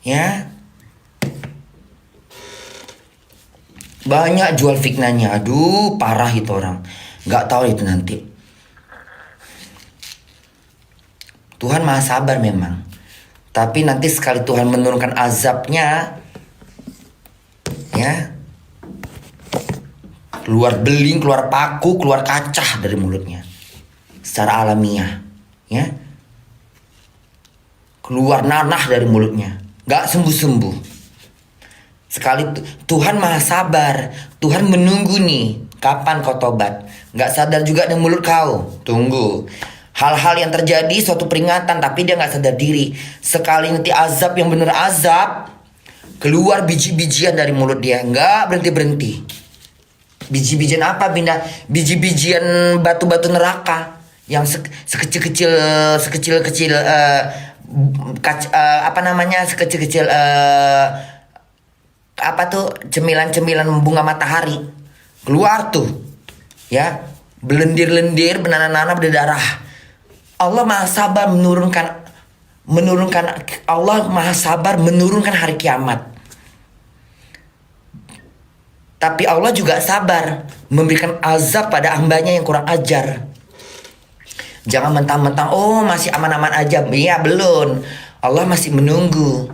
Ya, banyak jual fitnahnya. Aduh, parah itu orang. Nggak tahu itu nanti. Tuhan maha sabar memang. Tapi nanti sekali Tuhan menurunkan azabnya, ya, keluar beling, keluar paku, keluar kaca dari mulutnya. Secara alamiah, ya. Keluar nanah dari mulutnya. Gak sembuh-sembuh. Sekali Tuhan maha sabar. Tuhan menunggu nih. Kapan kau tobat? Gak sadar juga dengan mulut kau. Tunggu. Hal-hal yang terjadi suatu peringatan. Tapi dia gak sadar diri. Sekali nanti azab yang benar azab. Keluar biji-bijian dari mulut dia. Gak berhenti-berhenti. Biji-bijian apa Binda? Biji-bijian batu-batu neraka. Yang sekecil-kecil sekecil-kecil apa tuh cemilan-cemilan bunga matahari keluar tuh, ya, belendir-lendir, benana-nana berdarah. Allah maha sabar menurunkan Allah maha sabar menurunkan hari kiamat. Tapi Allah juga sabar memberikan azab pada hambanya yang kurang ajar. Jangan mentang-mentang, oh masih aman-aman aja. Iya belum. Allah masih menunggu.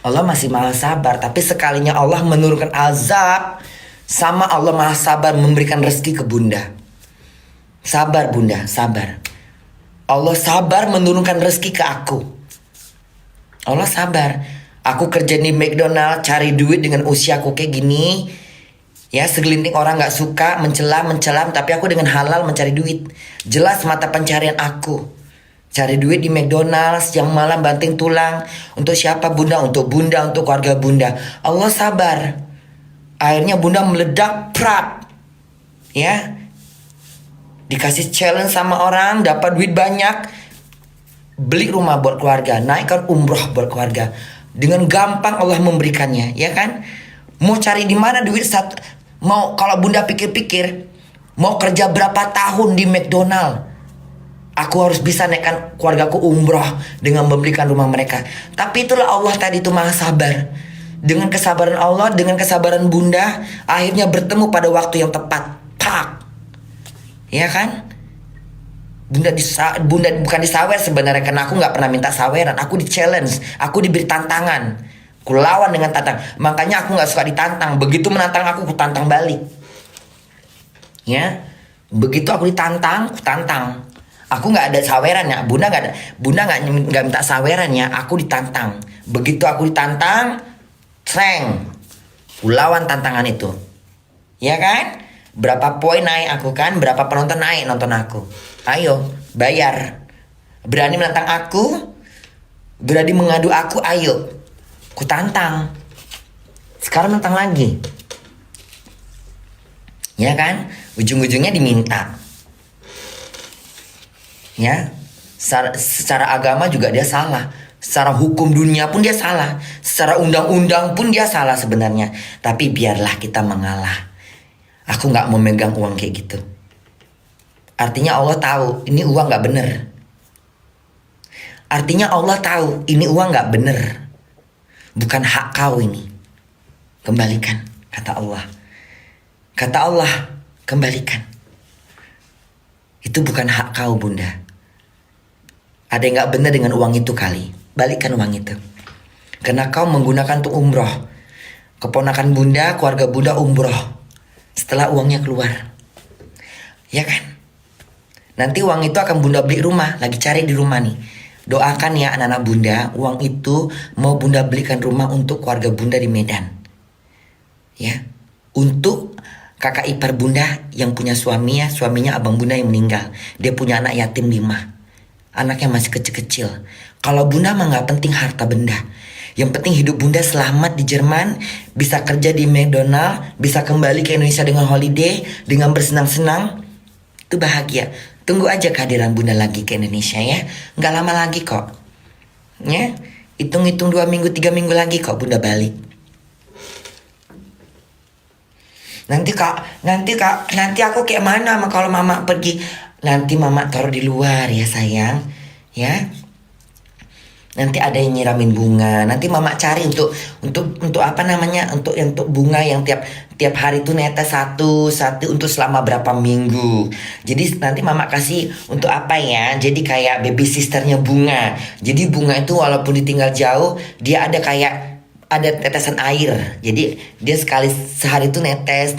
Allah masih maha sabar. Tapi sekalinya Allah menurunkan azab, sama Allah maha sabar memberikan rezeki ke bunda. Sabar bunda, sabar. Allah sabar menurunkan rezeki ke aku. Allah sabar. Aku kerja di McDonald, cari duit dengan usiaku kayak gini. Ya, segelintir orang gak suka, mencelam, tapi aku dengan halal mencari duit. Jelas mata pencarian aku. Cari duit di McDonald's, siang malam banting tulang. Untuk siapa bunda? Untuk bunda, untuk keluarga bunda. Allah sabar. Akhirnya bunda meledak, prap. Ya. Dikasih challenge sama orang, dapat duit banyak. Beli rumah buat keluarga, naikkan umroh buat keluarga. Dengan gampang Allah memberikannya, ya kan? Mau cari di mana duit satu? Mau kalau bunda pikir-pikir, mau kerja berapa tahun di McDonald, aku harus bisa naikkan keluargaku umroh dengan membelikan rumah mereka. Tapi itulah Allah tadi itu maha sabar. Dengan kesabaran Allah, dengan kesabaran bunda, akhirnya bertemu pada waktu yang tepat. Pak, ya kan? Bunda bukan disawer sebenarnya, karena aku nggak pernah minta saweran. Aku di challenge, aku diberi tantangan. Ku lawan dengan tantang. Makanya aku gak suka ditantang. Begitu menantang aku tantang balik. Ya. Begitu aku ditantang, ku tantang. Aku gak ada saweran ya. Bunda gak minta saweran ya. Aku ditantang. Begitu aku ditantang, sreng. Ku lawan tantangan itu. Ya kan? Berapa poin naik aku kan? Berapa penonton naik nonton aku? Ayo, bayar. Berani menantang aku? Berani mengadu aku? Ayo. Ku tantang. Sekarang tantang lagi. Ya kan? Ujung-ujungnya diminta. Ya. Secara agama juga dia salah. Secara hukum dunia pun dia salah. Secara undang-undang pun dia salah sebenarnya. Tapi biarlah kita mengalah. Aku gak mau megang uang kayak gitu. Artinya Allah tahu ini uang gak bener. Artinya Allah tahu ini uang gak bener. Bukan hak kau ini. Kembalikan, kata Allah. Kata Allah, kembalikan. Itu bukan hak kau bunda. Ada yang gak benar dengan uang itu kali. Balikkan uang itu. Karena kau menggunakan untuk umroh. Keponakan bunda, keluarga bunda umroh. Setelah uangnya keluar. Ya kan? Nanti uang itu akan bunda beli rumah. Lagi cari di rumah nih. Doakan ya anak-anak bunda, uang itu mau bunda belikan rumah untuk keluarga bunda di Medan. Ya, untuk kakak ipar bunda yang punya suaminya abang bunda yang meninggal. Dia punya anak yatim 5. Anaknya masih kecil-kecil. Kalau bunda mah gak penting harta benda. Yang penting hidup bunda selamat di Jerman, bisa kerja di McDonald, bisa kembali ke Indonesia dengan holiday, dengan bersenang-senang. Itu bahagia. Tunggu aja kehadiran bunda lagi ke Indonesia ya. Gak lama lagi kok. Ya. Hitung-hitung 2 minggu 3 minggu lagi kok bunda balik. Nanti aku kayak mana kalau mama pergi. Nanti mama taruh di luar ya sayang. Ya. Nanti ada yang nyiramin bunga. Nanti mama cari untuk apa namanya? Untuk bunga yang tiap hari tuh netes satu untuk selama berapa minggu. Jadi nanti mama kasih untuk apa ya? Jadi kayak baby sisternya bunga. Jadi bunga itu walaupun ditinggal jauh, dia ada tetesan air. Jadi dia sekali sehari itu netes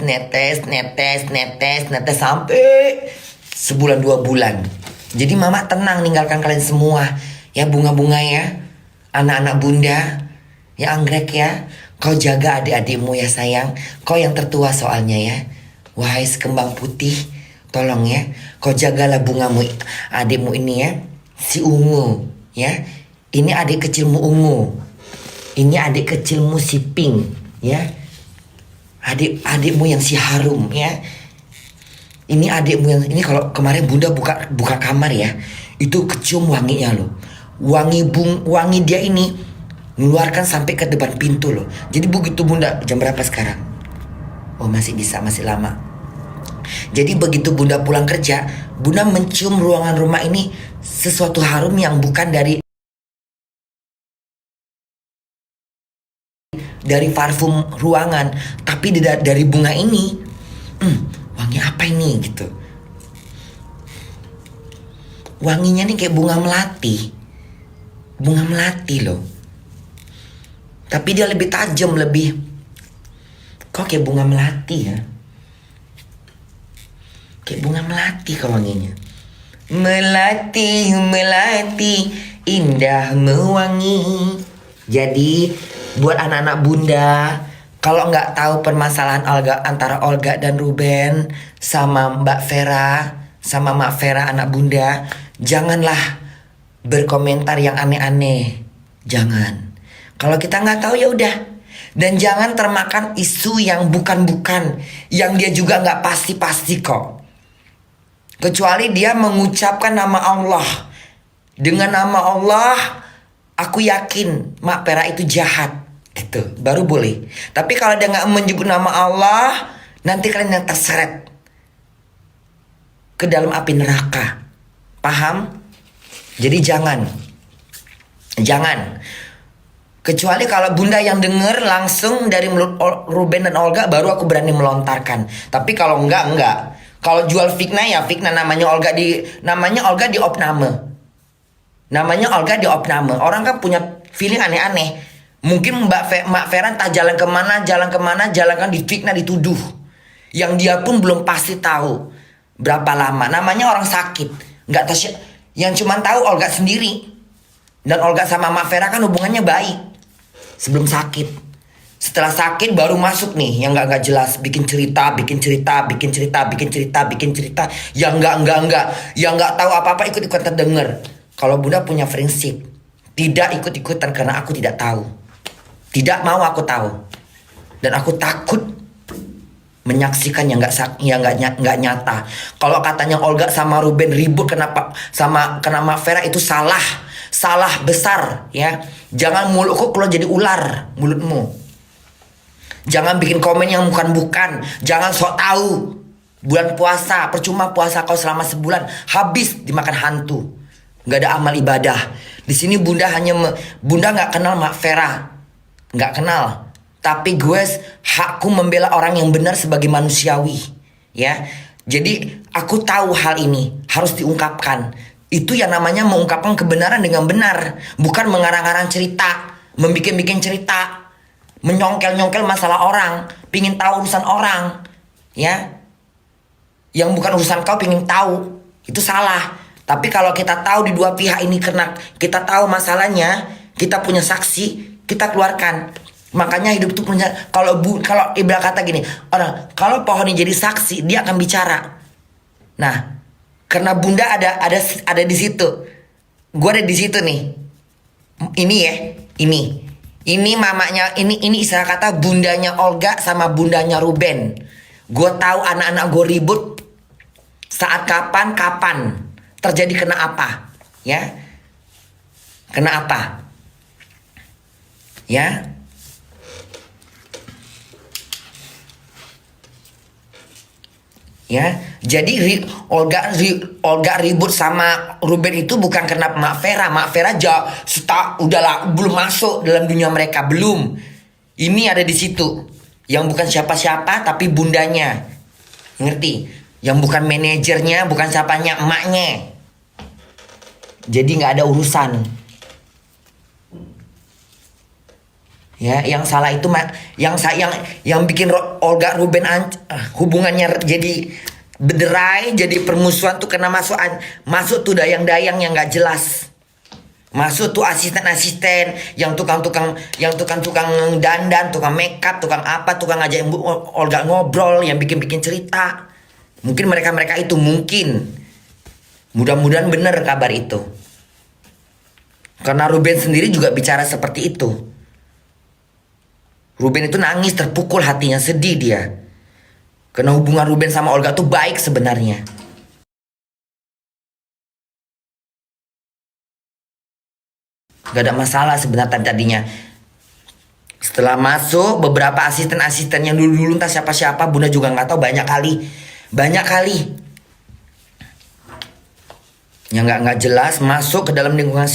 sampai sebulan 2 bulan. Jadi mama tenang ninggalkan kalian semua. Ya bunga-bunga ya, anak-anak bunda, ya anggrek ya. Kau jaga adik-adikmu ya sayang. Kau yang tertua soalnya ya. Wahai sekembang putih, tolong ya. Kau jagalah bungamu, adikmu ini ya. Si Ungu ya. Ini adik kecilmu Ungu. Ini adik kecilmu si Pink ya. Adikmu yang si Harum ya. Ini adikmu yang ini kalau kemarin bunda buka kamar ya. Itu kecium wanginya loh. Wangi dia ini mengeluarkan sampai ke depan pintu loh. Jadi begitu bunda, jam berapa sekarang? Oh masih bisa, masih lama. Jadi begitu bunda pulang kerja, bunda mencium ruangan rumah ini sesuatu harum yang bukan dari parfum ruangan, tapi dari bunga ini. Wangi apa ini gitu? Wanginya nih kayak bunga melati. Bunga melati loh. Tapi dia lebih tajam, kok kayak bunga melati ya. Kayak bunga melati kok wanginya. Melati, indah mewangi. Jadi buat anak-anak bunda, kalau nggak tahu permasalahan antara Olga dan Ruben sama Mbak Vera, sama Mak Vera anak bunda, janganlah berkomentar yang aneh-aneh. Jangan. Kalau kita nggak tahu ya udah. Dan jangan termakan isu yang bukan-bukan, yang dia juga nggak pasti-pasti kok. Kecuali dia mengucapkan nama Allah. Dengan nama Allah, aku yakin Mak Vera itu jahat. Gitu, baru boleh. Tapi kalau dia nggak menyebut nama Allah, nanti kalian yang terseret ke dalam api neraka. Paham? Jadi jangan. Kecuali kalau bunda yang denger langsung dari mulut Ruben dan Olga, baru aku berani melontarkan. Tapi kalau enggak. Kalau jual fitnah ya fitnah, namanya Olga di opname. Namanya Olga di opname. Orang kan punya feeling aneh-aneh. Mungkin Mak Vera entah jalan kemana, jalan kan difitnah, dituduh. Yang dia pun belum pasti tahu berapa lama. Namanya orang sakit. Nggak tahu. Yang cuma tahu Olga sendiri. Dan Olga sama Mak Vera kan hubungannya baik sebelum sakit. Setelah sakit baru masuk nih yang nggak jelas, bikin cerita. Yang enggak. Yang nggak tahu apa-apa ikut-ikutan denger. Kalau bunda punya prinsip, tidak ikut-ikutan karena aku tidak tahu. Tidak mau aku tahu. Dan aku takut menyaksikan yang nggak nyata. Kalau katanya Olga sama Ruben ribut kena Mak Vera, itu salah besar ya. Jangan mulutku keluar jadi ular mulutmu. Jangan bikin komen yang bukan. Jangan sok tahu. Bulan puasa, percuma puasa kau selama sebulan, habis dimakan hantu. Nggak ada amal ibadah. Di sini bunda nggak kenal Mak Vera, nggak kenal. Tapi gue hakku membela orang yang benar sebagai manusiawi, ya. Jadi aku tahu hal ini harus diungkapkan. Itu yang namanya mengungkapkan kebenaran dengan benar, bukan mengarang-arang cerita, membikin-bikin cerita, menyongkel-nyongkel masalah orang, pingin tahu urusan orang, ya. Yang bukan urusan kau pingin tahu, itu salah. Tapi kalau kita tahu di dua pihak ini kena, kita tahu masalahnya, kita punya saksi, kita keluarkan. Makanya hidup itu punya, kalau ibarat kata gini, orang kalau pohon ini jadi saksi, dia akan bicara. Nah, karena bunda ada di situ, gue ada di situ nih. Ini ya, ini mamanya, ini istilah kata bundanya Olga sama bundanya Ruben. Gue tahu anak-anak gue ribut saat kapan terjadi kena apa, ya? Kena apa? Ya? Ya, jadi Olga ribut sama Ruben itu bukan karena Mak Vera. Mak Vera udahlah belum masuk dalam dunia mereka, belum. Ini ada di situ. Yang bukan siapa-siapa tapi bundanya. Ngerti? Yang bukan manajernya, bukan siapanya, emaknya. Jadi nggak ada urusan. Ya, yang salah itu yang bikin Olga Ruben hubungannya jadi berderai, jadi permusuhan tuh karena masuk tuh dayang-dayang yang nggak jelas. Masuk tuh asisten-asisten yang tukang-tukang dandan, tukang makeup, tukang apa, tukang ngajak Olga ngobrol, yang bikin-bikin cerita. Mungkin mereka itu mungkin. Mudah-mudahan benar kabar itu. Karena Ruben sendiri juga bicara seperti itu. Ruben itu nangis, terpukul hatinya, sedih dia. Karena hubungan Ruben sama Olga tuh baik sebenarnya. Gak ada masalah sebenarnya tadinya. Setelah masuk, beberapa asisten-asisten yang dulu-dulu entah siapa-siapa, Bunda juga nggak tahu, banyak kali. Yang nggak jelas masuk ke dalam lingkungan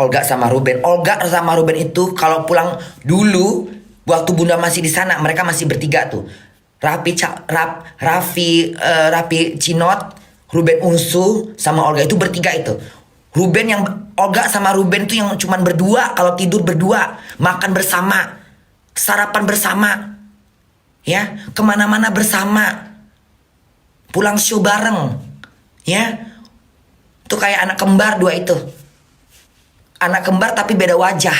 Olga sama Ruben. Olga sama Ruben itu kalau pulang dulu, waktu Bunda masih di sana, mereka masih bertiga tuh. Raffi Cinot, Ruben Unsu, sama Olga itu bertiga itu. Olga sama Ruben itu yang cuman berdua, kalau tidur berdua, makan bersama, sarapan bersama, ya, kemana-mana bersama, pulang show bareng, ya, itu kayak anak kembar dua itu, anak kembar tapi beda wajah,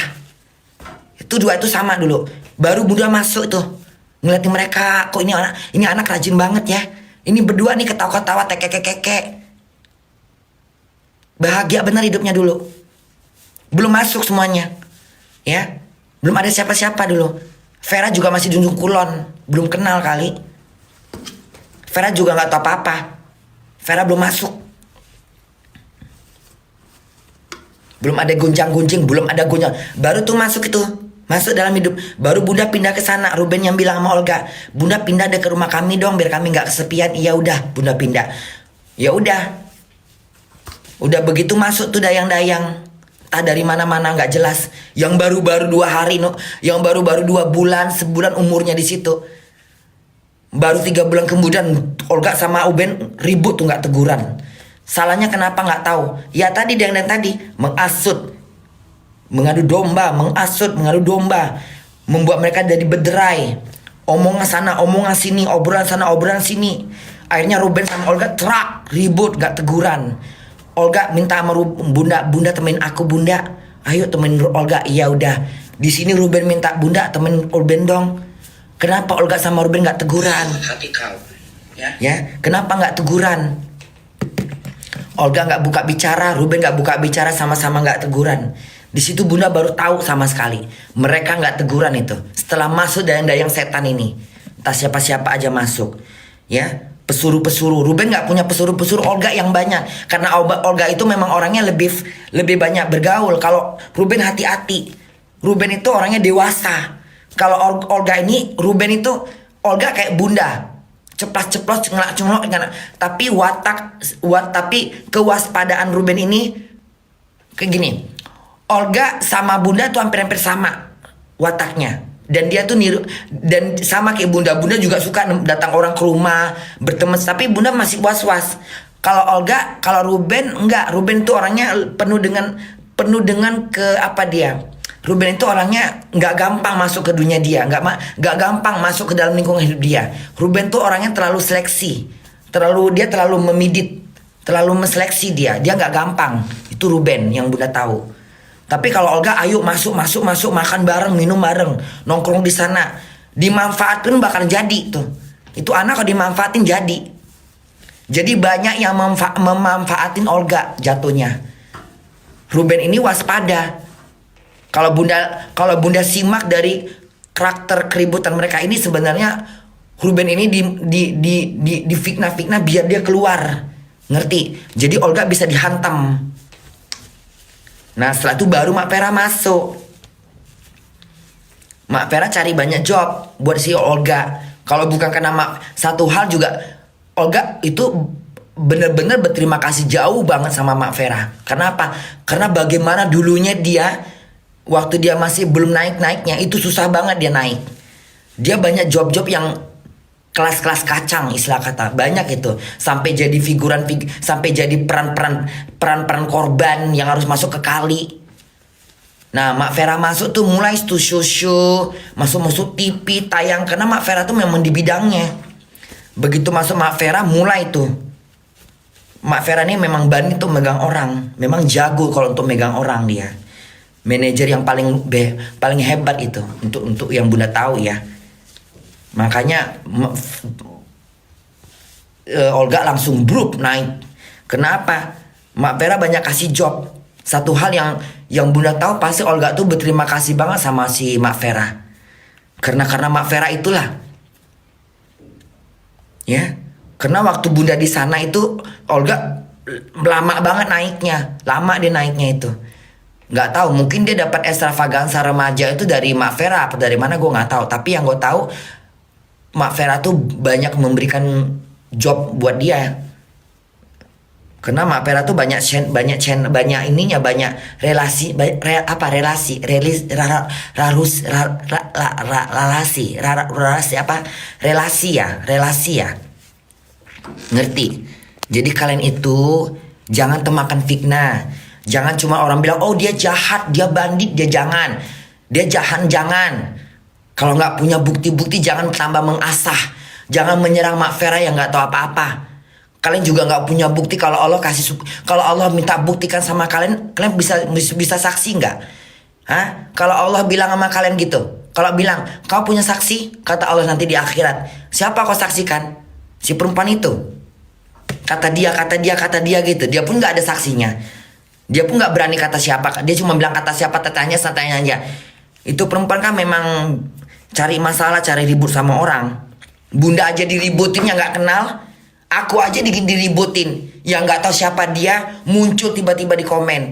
itu dua itu sama dulu, baru Bunda masuk tuh, ngeliatin mereka, kok ini anak rajin banget ya, ini berdua nih ketawa-ketawa, tekek. Bahagia benar hidupnya dulu. Belum masuk semuanya. Ya. Belum ada siapa-siapa dulu. Vera juga masih Junjung Kulon. Belum kenal kali. Vera juga gak tahu apa-apa. Vera belum masuk. Belum ada gonjang-gonjing. Belum ada gonjang. Baru tuh masuk itu. Masuk dalam hidup. Baru Bunda pindah ke sana. Ruben yang bilang sama Olga, Bunda pindah deh ke rumah kami dong, biar kami gak kesepian. Iya udah, Bunda pindah. Ya udah. Udah begitu masuk tuh dayang-dayang, entah dari mana-mana nggak jelas. Yang baru-baru 2 hari, yang baru-baru 2 bulan, sebulan umurnya di situ. Baru 3 bulan kemudian Olga sama Ruben ribut tuh, nggak teguran. Salahnya kenapa nggak tahu? Ya tadi yang tadi mengadu domba, membuat mereka jadi berderai. Omongan sana, omongan sini, obrolan sana, obrolan sini. Akhirnya Ruben sama Olga ribut, nggak teguran. Olga minta sama Bunda temenin aku, Bunda. Ayo temenin Olga. Iya udah. Di sini Ruben minta, Bunda temenin Ruben dong. Kenapa Olga sama Ruben nggak teguran? Hati kau. Ya, kenapa nggak teguran? Olga nggak buka bicara, Ruben nggak buka bicara, sama-sama nggak teguran. Di situ Bunda baru tahu sama sekali mereka nggak teguran itu. Setelah masuk dayang-dayang setan ini, entah siapa-siapa aja masuk, ya. Pesuruh-pesuruh. Ruben nggak punya pesuruh-pesuruh, Olga yang banyak. Karena Olga itu memang orangnya lebih banyak bergaul. Kalau Ruben hati-hati. Ruben itu orangnya dewasa. Kalau Olga ini, Ruben itu Olga kayak Bunda. Ceplas-ceplos, ngelak-cunglok. Tapi tapi kewaspadaan Ruben ini kayak gini. Olga sama Bunda tuh hampir-hampir sama wataknya. Dan dia tuh niru, dan sama kayak Bunda juga suka datang orang ke rumah, berteman, tapi Bunda masih was-was. Kalau Ruben enggak. Ruben tuh orangnya penuh dengan Ruben itu orangnya nggak gampang masuk ke dunia dia, nggak gampang masuk ke dalam lingkungan hidup dia. Ruben tuh orangnya terlalu seleksi, terlalu memidit, terlalu menseleksi dia nggak gampang. Itu Ruben yang Bunda tahu. Tapi kalau Olga, ayo masuk, makan bareng, minum bareng, nongkrong di sana, dimanfaatkan bakal jadi tuh. Itu anak kalau dimanfaatin jadi. Jadi banyak yang memanfaatin Olga jatuhnya. Ruben ini waspada. Kalau Bunda simak dari karakter keributan mereka ini, sebenarnya Ruben ini di fitnah biar dia keluar. Ngerti? Jadi Olga bisa dihantam. Nah setelah itu baru Mak Vera masuk. Mak Vera cari banyak job buat si Olga. Kalau bukan karena satu hal juga, Olga itu bener-bener berterima kasih jauh banget sama Mak Vera. Kenapa? Karena bagaimana dulunya dia waktu dia masih belum naik-naiknya itu susah banget dia naik. Dia banyak job-job yang kelas-kelas kacang istilah kata, banyak itu, sampai jadi sampai jadi peran-peran korban yang harus masuk ke kali. Nah, Mak Vera masuk tuh mulai tuh show masuk TV tayang, karena Mak Vera tuh memang di bidangnya. Begitu masuk Mak Vera mulai tuh, Mak Vera ini memang berani tuh megang orang, memang jago kalau untuk megang orang dia. Manajer yang paling hebat itu untuk yang Bunda tahu ya. Makanya Olga langsung brup naik. Kenapa? Mak Vera banyak kasih job. Satu hal yang Bunda tahu pasti Olga tuh berterima kasih banget sama si Mak Vera. Karena Mak Vera itulah. Ya. Karena waktu Bunda di sana itu Olga lama banget naiknya. Lama dia naiknya itu. Nggak tahu, mungkin dia dapat extravaganza remaja itu dari Mak Vera apa dari mana gue nggak tahu. Tapi yang gue tahu Mak Vera tuh banyak memberikan job buat dia. Karena Mak Vera tuh banyak relasi ya. Ngerti? Jadi kalian itu jangan temakan fitnah. Jangan cuma orang bilang, oh dia jahat, dia bandit, dia jangan. Dia jangan. Kalau nggak punya bukti-bukti jangan tambah mengasah. Jangan menyerang Mak Vera yang nggak tahu apa-apa. Kalian juga nggak punya bukti kalau Allah minta buktikan sama kalian bisa saksi nggak? Hah? Kalau Allah bilang sama kalian gitu, kalau bilang kau punya saksi, kata Allah nanti di akhirat, siapa kau saksikan? Si perempuan itu. Kata dia gitu. Dia pun nggak ada saksinya. Dia pun nggak berani kata siapa. Dia cuma bilang kata siapa, tanya aja. Itu perempuan kan memang cari masalah, cari ribut sama orang. Bunda aja diributin yang nggak kenal. Aku aja diributin yang nggak tahu siapa dia, muncul tiba-tiba di komen.